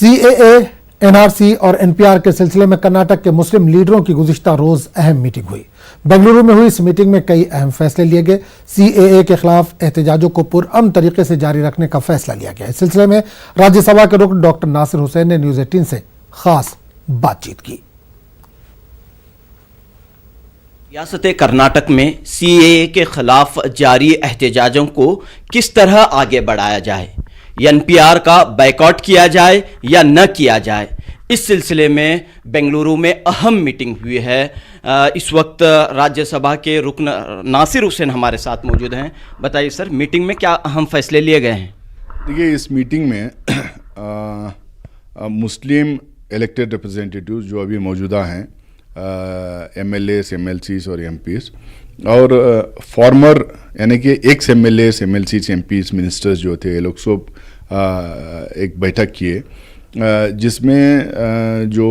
CAA, NRC और NPR के सिलसिले में कर्नाटक के मुस्लिम लीडरों की गुज़िश्ता रोज अहम मीटिंग हुई। बेंगलुरु में हुई इस मीटिंग में कई अहम फैसले लिए गए। सीएए के खिलाफ एहतजाजों को पुरअमन तरीके से जारी रखने का फैसला लिया गया। इस सिलसिले में राज्यसभा के रुकन डॉक्टर नासिर हुसैन ने न्यूज़ 18 से खास बातचीत की। रियासत कर्नाटक में सीएए के खिलाफ जारी एहतजाजों को किस तरह आगे बढ़ाया जाए, एनपीआर का बायकॉट किया जाए या न किया जाए, इस सिलसिले में बेंगलुरु में अहम मीटिंग हुई है। इस वक्त राज्यसभा के रुकन नासिर हुसैन हमारे साथ मौजूद हैं। बताइए सर, मीटिंग में क्या अहम फैसले लिए गए हैं? देखिए, इस मीटिंग में मुस्लिम इलेक्टेड रिप्रेजेंटेटिव्स जो अभी मौजूदा हैं, एमएलएस, एमएलसीज और एमपीज, और फॉर्मर यानी कि ex MLAs, MLCs, MPs, ministers जो थे, ये लोग सब एक बैठक किए जिसमें जो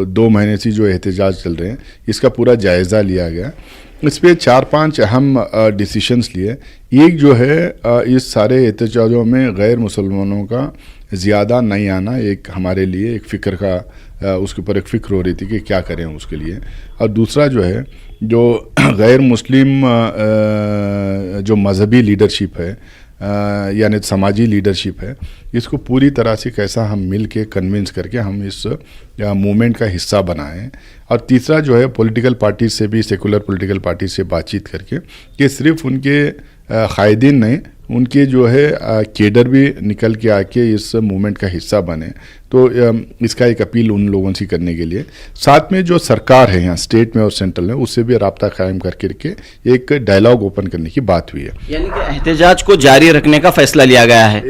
2 महीने से जो एहतजाज चल रहे हैं इसका पूरा जायज़ा लिया गया। इस पर 4-5 अहम डिसीशंस लिए। एक जो है, इस सारे एहतजाजों में गैर मुसलमानों का ज़्यादा नहीं आना एक हमारे लिए एक फ़िक्र का, उसके ऊपर एक फ़िक्र हो रही थी कि क्या करें उसके लिए। और दूसरा जो है, जो गैर मुस्लिम जो मजहबी लीडरशिप है यानी समाजी लीडरशिप है, इसको पूरी तरह से कैसा हम मिल के कन्विंस करके हम इस मूवमेंट का हिस्सा बनाएं। और तीसरा जो है, पॉलिटिकल पार्टी से भी, सेकुलर पॉलिटिकल पार्टी से बातचीत करके कि सिर्फ उनके कायदीन नहीं, उनके जो है केडर भी निकल के आके इस मूवमेंट का हिस्सा बने। तो इसका एक अपील उन लोगों से करने के लिए, साथ में जो सरकार है यहाँ स्टेट में और सेंट्रल में, उससे भी राब्ता कायम करके एक डायलॉग ओपन करने की बात हुई है। यानी कि एहतजाज को जारी रखने का फैसला लिया गया है।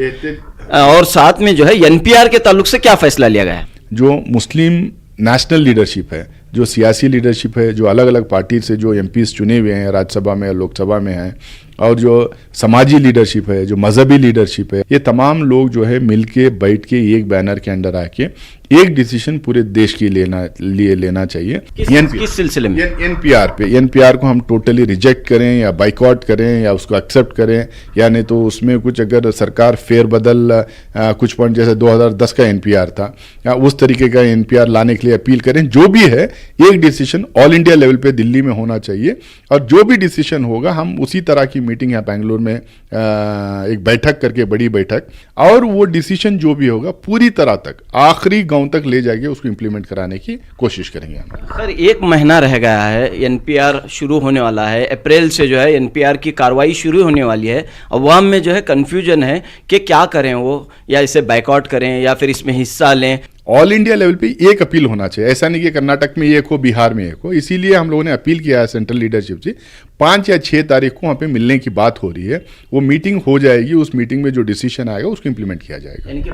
और साथ में जो है एनपीआर के ताल्लुक से क्या फैसला लिया गया है? जो मुस्लिम नेशनल लीडरशिप है, जो सियासी लीडरशिप है, जो अलग अलग पार्टी से जो एमपीज चुने हुए हैं राज्यसभा में, लोकसभा में हैं, और जो समाजी लीडरशिप है, जो मजहबी लीडरशिप है, ये तमाम लोग जो है मिलके बैठ के एक बैनर के अंडर आके एक डिसीजन पूरे देश के लेना चाहिए। किस सिलसिले में? एनपीआर को हम टोटली रिजेक्ट करें या बाइकआउट करें या उसको एक्सेप्ट करें, या नहीं तो उसमें कुछ अगर सरकार फेरबदल कुछ पॉइंट, जैसे 2010 का एनपीआर था, या उस तरीके का एनपीआर लाने के लिए अपील करें। जो भी है, एक डिसीजन ऑल इंडिया लेवल पे दिल्ली में होना चाहिए, और जो भी डिसीजन होगा हम उसी तरह की मीटिंग यहाँ बेंगलुरु में एक बैठक करके, बड़ी बैठक, और वो डिसीजन जो भी होगा पूरी तरह तक आखिरी गांव तक ले जाएंगे, उसको इंप्लीमेंट कराने की कोशिश करेंगे। सर, 1 महीना रह गया है, एनपीआर शुरू होने वाला है। अप्रैल से जो है एनपीआर की कार्रवाई शुरू होने वाली है। अवाम में जो है कन्फ्यूजन है कि क्या करें वो, या इसे बाइकआउट करें या फिर इसमें हिस्सा लें। ऑल इंडिया लेवल पे एक अपील होना चाहिए, ऐसा नहीं कि कर्नाटक में एक हो, बिहार में एक हो। इसीलिए हम लोगों ने अपील किया है सेंट्रल लीडरशिप से, 5 या 6 तारीख को वहाँ पे मिलने की बात हो रही है। वो मीटिंग हो जाएगी, उस मीटिंग में जो डिसीजन आएगा उसको इंप्लीमेंट किया जाएगा। यानी कि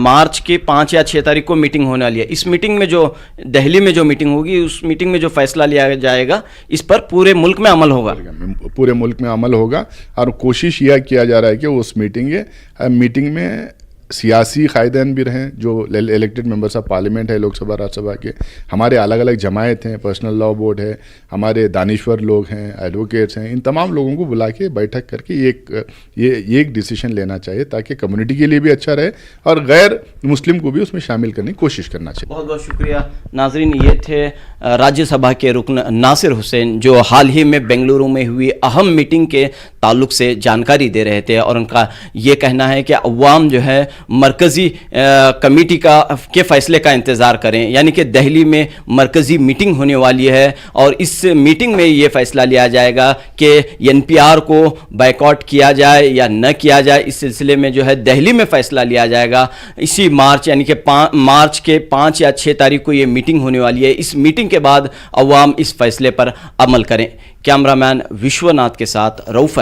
मार्च के 5 या 6 तारीख को मीटिंग होने वाली है। इस मीटिंग में जो दिल्ली में जो मीटिंग होगी, उस मीटिंग में जो फैसला लिया जाएगा, इस पर पूरे मुल्क में अमल होगा। पूरे मुल्क में अमल होगा, और कोशिश यह किया जा रहा है कि उस मीटिंग में सियासी कायदीन भी रहें, जो इलेक्टेड मेंबर्स ऑफ पार्लियामेंट है, लोकसभा राज्यसभा के, हमारे अलग अलग जमायत हैं, पर्सनल लॉ बोर्ड है, हमारे दानिश्वर लोग हैं, एडवोकेट्स हैं, इन तमाम लोगों को बुला के बैठक करके एक डिसीजन लेना चाहिए, ताकि कम्युनिटी के लिए भी अच्छा रहे और गैर मुस्लिम को भी उसमें शामिल करने की कोशिश करना चाहिए। बहुत बहुत शुक्रिया नाजरीन। ये थे राज्यसभा के रुकन नासिर हुसैन, जो हाल ही में बेंगलुरु में हुई अहम मीटिंग के ताल्लुक से जानकारी दे रहे थे। और उनका ये कहना है कि अवाम जो है मरकज़ी कमेटी के फैसले का इंतज़ार करें। यानी कि दिल्ली में मरकज़ी मीटिंग होने वाली है, और इस मीटिंग में ये फैसला लिया जाएगा कि एनपीआर को बाइकआउट किया जाए या न किया जाए। इस सिलसिले में जो है दिल्ली में फैसला लिया जाएगा इसी मार्च, यानी कि मार्च के 5 या 6 तारीख को ये मीटिंग होने वाली है। इस मीटिंग के बाद अवाम इस फैसले पर अमल करें। कैमरामैन विश्वनाथ के साथ रऊफ अहमद।